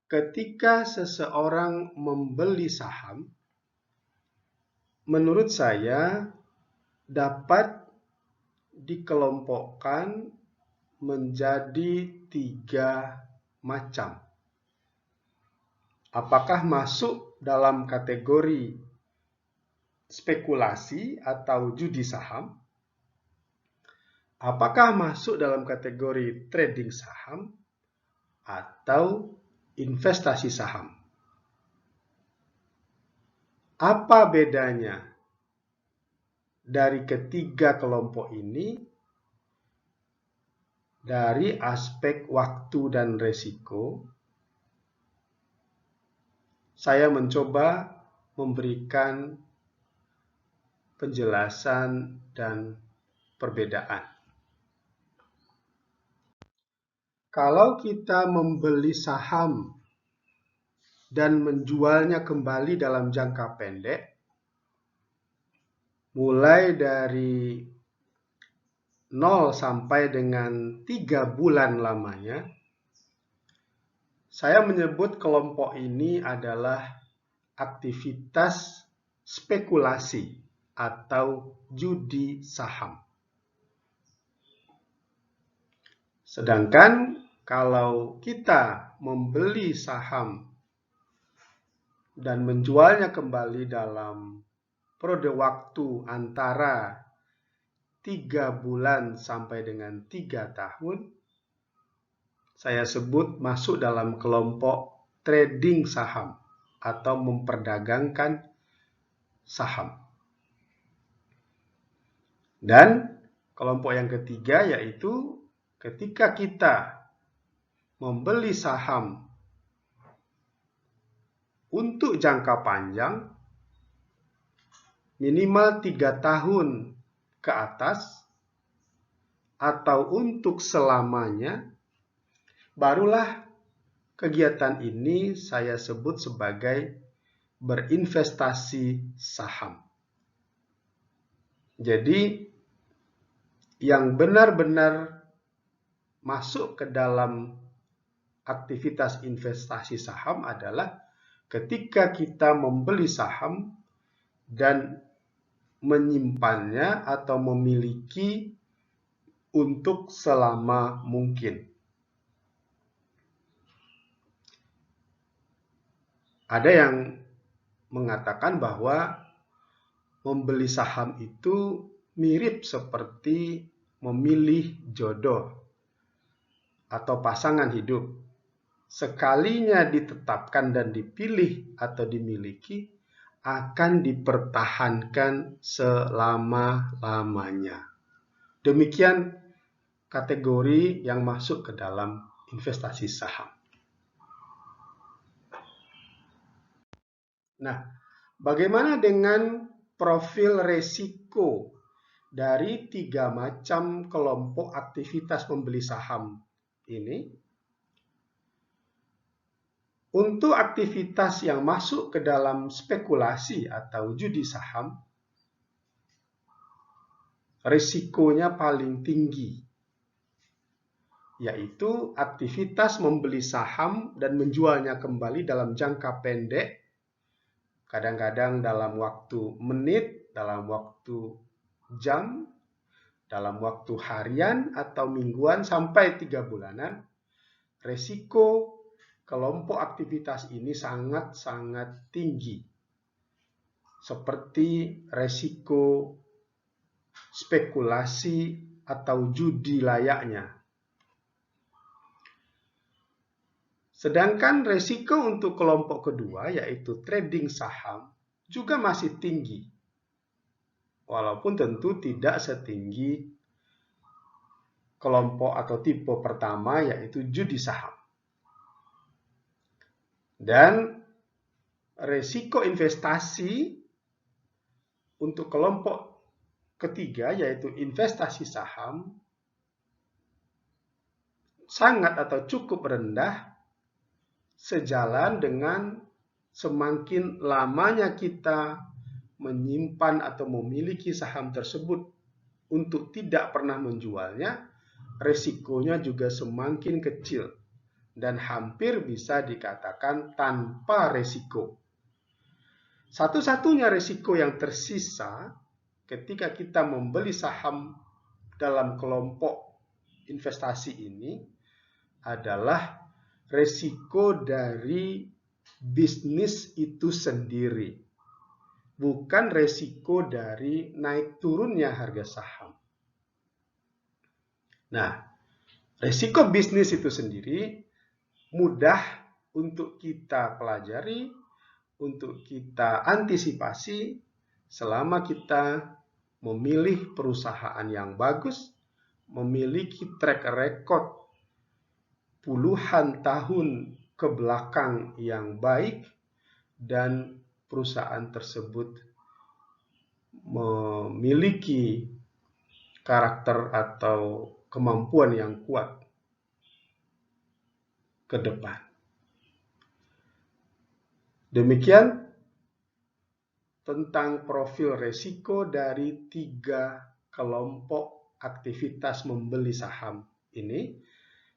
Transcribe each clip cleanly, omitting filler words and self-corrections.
ketika seseorang membeli saham, menurut saya dapat dikelompokkan menjadi 3 macam. Apakah masuk dalam kategori spekulasi atau judi saham? Apakah masuk dalam kategori trading saham atau investasi saham? Apa bedanya dari ketiga kelompok ini dari aspek waktu dan resiko? Saya mencoba memberikan penjelasan dan perbedaan. Kalau kita membeli saham dan menjualnya kembali dalam jangka pendek, mulai dari 0 sampai dengan 3 bulan lamanya, saya menyebut kelompok ini adalah aktivitas spekulasi atau judi saham. Sedangkan kalau kita membeli saham dan menjualnya kembali dalam periode waktu antara 3 bulan sampai dengan 3 tahun, saya sebut masuk dalam kelompok trading saham atau memperdagangkan saham. Dan kelompok yang ketiga yaitu ketika kita membeli saham untuk jangka panjang, minimal 3 tahun ke atas, atau untuk selamanya, barulah kegiatan ini saya sebut sebagai berinvestasi saham. Jadi, yang benar-benar masuk ke dalam aktivitas investasi saham adalah ketika kita membeli saham dan menyimpannya atau memiliki untuk selama mungkin. Ada yang mengatakan bahwa membeli saham itu mirip seperti memilih jodoh atau pasangan hidup. Sekalinya ditetapkan dan dipilih atau dimiliki, akan dipertahankan selama-lamanya. Demikian kategori yang masuk ke dalam investasi saham. Nah, bagaimana dengan profil resiko dari 3 macam kelompok aktivitas membeli saham ini? Untuk aktivitas yang masuk ke dalam spekulasi atau judi saham, risikonya paling tinggi, yaitu aktivitas membeli saham dan menjualnya kembali dalam jangka pendek, kadang-kadang dalam waktu menit, dalam waktu jam, dalam waktu harian atau mingguan sampai 3 bulanan. Risiko kelompok aktivitas ini sangat-sangat tinggi, seperti risiko spekulasi atau judi layaknya. Sedangkan risiko untuk kelompok kedua, yaitu trading saham, juga masih tinggi, walaupun tentu tidak setinggi kelompok atau tipe pertama, yaitu judi saham. Dan risiko investasi untuk kelompok ketiga, yaitu investasi saham, sangat atau cukup rendah, sejalan dengan semakin lamanya kita menyimpan atau memiliki saham tersebut untuk tidak pernah menjualnya, risikonya juga semakin kecil. dan hampir bisa dikatakan tanpa resiko. Satu-satunya resiko yang tersisa ketika kita membeli saham dalam kelompok investasi ini adalah resiko dari bisnis itu sendiri, bukan resiko dari naik turunnya harga saham. Nah, resiko bisnis itu sendiri mudah untuk kita pelajari, untuk kita antisipasi selama kita memilih perusahaan yang bagus, memiliki track record puluhan tahun ke belakang yang baik, dan perusahaan tersebut memiliki karakter atau kemampuan yang kuat ke depan. Demikian tentang profil resiko dari 3 kelompok aktivitas membeli saham ini.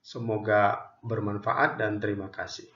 Semoga bermanfaat dan terima kasih.